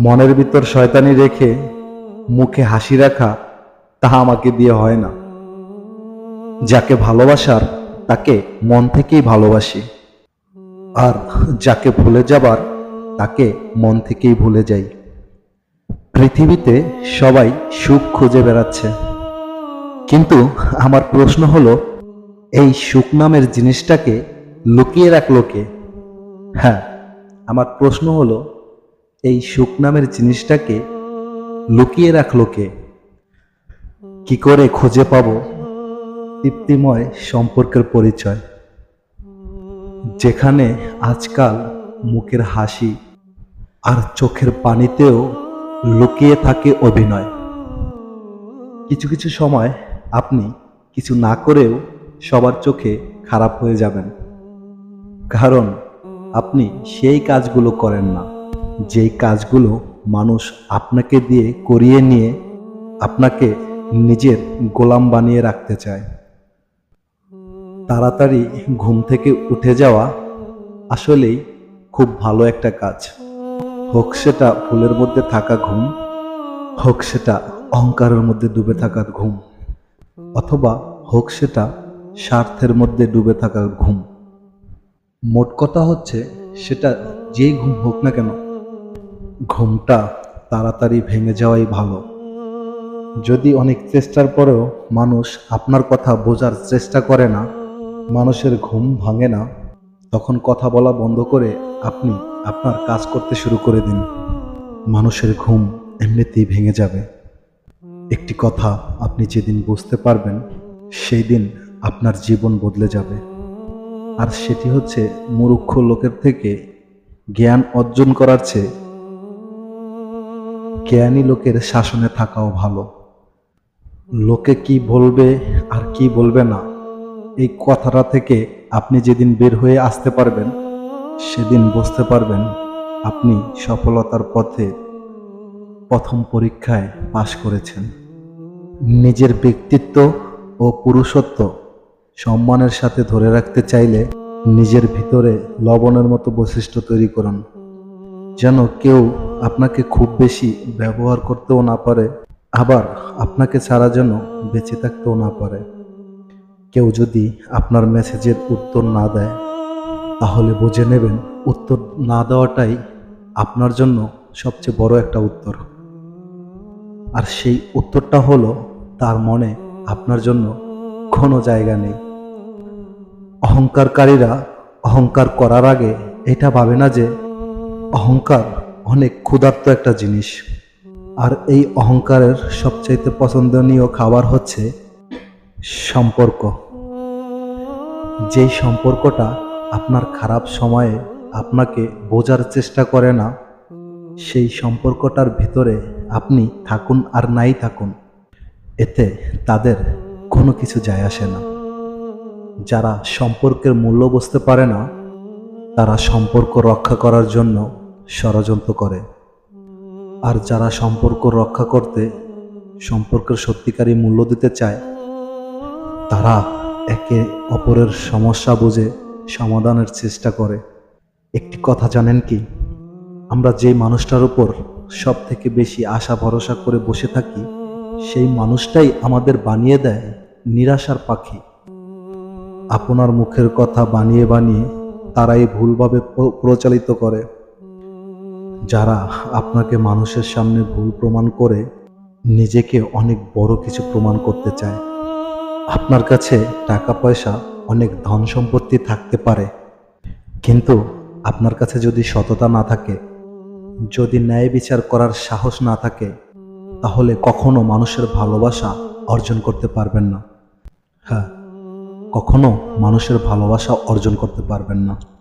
মনের ভিতর শয়তানি রেখে মুখে হাসি রাখা, তাহা আমাকে দিয়ে হয় না। যাকে ভালোবাসার তাকে মন থেকেই ভালোবাসি, আর যাকে ভুলে যাবার তাকে মন থেকেই ভুলে যাই। পৃথিবীতে সবাই সুখ খুঁজে বেড়াচ্ছে, কিন্তু আমার প্রশ্ন হলো, এই সুখ নামের জিনিসটাকে লুকিয়ে রাখলো কে? হ্যাঁ, আমার প্রশ্ন হলো, এই সুখ নামের জিনিসটাকে লুকিয়ে রাখলো কে? কি করে খুঁজে পাবো তৃপ্তিময় সম্পর্কের পরিচয়, যেখানে আজকাল মুখের হাসি আর চোখের পানিতেও লুকিয়ে থাকে অভিনয়। কিছু কিছু সময় আপনি কিছু না করেও সবার চোখে খারাপ হয়ে যাবেন, কারণ আপনি সেই কাজগুলো করেন না যেই কাজগুলো মানুষ আপনাকে দিয়ে করিয়ে নিয়ে আপনাকে নিজের গোলাম বানিয়ে রাখতে চায়। তাড়াতাড়ি ঘুম থেকে উঠে যাওয়া আসলেই খুব ভালো একটা কাজ, হোক সেটা ফুলের মধ্যে থাকা ঘুম, হোক সেটা অহংকারের মধ্যে ডুবে থাকা ঘুম, অথবা হোক সেটা স্বার্থের মধ্যে ডুবে থাকা ঘুম। মোট কথা হচ্ছে, সেটা যেই ঘুম হোক না কেন, ঘুমটা তাড়াতাড়ি ভেঙে যাওয়াই ভালো। যদি অনেক চেষ্টার পরেও মানুষ আপনার কথা বোঝার চেষ্টা করে না, মানুষের ঘুম ভাঙে না, তখন কথা বলা বন্ধ করে আপনি আপনার কাজ করতে শুরু করে দিন। মানুষের ঘুম এমনিতেই ভেঙে যাবে। একটি কথা আপনি যেদিন বুঝতে পারবেন, সেই দিন আপনার জীবন বদলে যাবে। আর সেটি হচ্ছে, মূর্খ লোকের থেকে জ্ঞান অর্জন করার চেয়ে জ্ঞানী লোকের শাসনে থাকাও ভালো। লোকে কি বলবে আর কি বলবে না, এই কথাটা থেকে আপনি যেদিন বের হয়ে আসতে পারবেন, সেদিন বুঝতে পারবেন আপনি সফলতার পথে প্রথম পরীক্ষায় পাশ করেছেন। নিজের ব্যক্তিত্ব ও পুরুষত্ব সম্মানের সাথে ধরে রাখতে চাইলে নিজের ভিতরে লবণের মতো বৈশিষ্ট্য তৈরি করুন, যেন কেউ আপনাকে খুব বেশি ব্যবহার করতেও না পারে, আবার আপনাকে ছাড়া যেন বেঁচে থাকতেও না পারে। কেউ যদি আপনার মেসেজের উত্তর না দেয়, তাহলে বুঝে নেবেন উত্তর না দেওয়াটাই আপনার জন্য সবচেয়ে বড় একটা উত্তর। আর সেই উত্তরটা হলো, তার মনে আপনার জন্য কোনো জায়গা নেই। অহংকারকারীরা অহংকার করার আগে এটা ভাবে না যে অহংকার অনেক ক্ষুধার্ত একটা জিনিস, আর এই অহংকারের সবচাইতে পছন্দনীয় খাবার হচ্ছে সম্পর্ক। যেই সম্পর্কটা আপনার খারাপ সময়ে আপনাকে বোঝার চেষ্টা করে না, সেই সম্পর্কটার ভিতরে আপনি থাকুন আর নাই থাকুন, এতে তাদের কোনো কিছু যায় আসে না। যারা সম্পর্কের মূল্য বুঝতে পারে না, তারা সম্পর্ক রক্ষা করার জন্য ষড়যন্ত্র করে। আর যারা সম্পর্ক রক্ষা করতে সম্পর্কের সত্যিকারী মূল্য দিতে চায়, তারা একে অপরের সমস্যা বুঝে সমাধানের চেষ্টা করে। একটি কথা জানেন কি, আমরা যে মানুষটার উপর সব থেকে বেশি আশা ভরসা করে বসে থাকি, সেই মানুষটাই আমাদের বানিয়ে দেয় নিরাশার পাখি। আপনার মুখের কথা বানিয়ে বানিয়ে তারাই ভুলভাবে প্রচালিত করে। যারা আপনাকে মানুষের সামনে ভুল প্রমাণ করে নিজেকে অনেক বড় কিছু প্রমাণ করতে চায়। আপনার কাছে টাকা পয়সা, অনেক ধন সম্পত্তি থাকতে পারে, কিন্তু আপনার কাছে যদি সততা না থাকে, যদি ন্যায় বিচার করার সাহস না থাকে, তাহলে কখনো মানুষের ভালোবাসা অর্জন করতে পারবেন না। হ্যাঁ, কখনো মানুষের ভালোবাসা অর্জন করতে পারবেন না।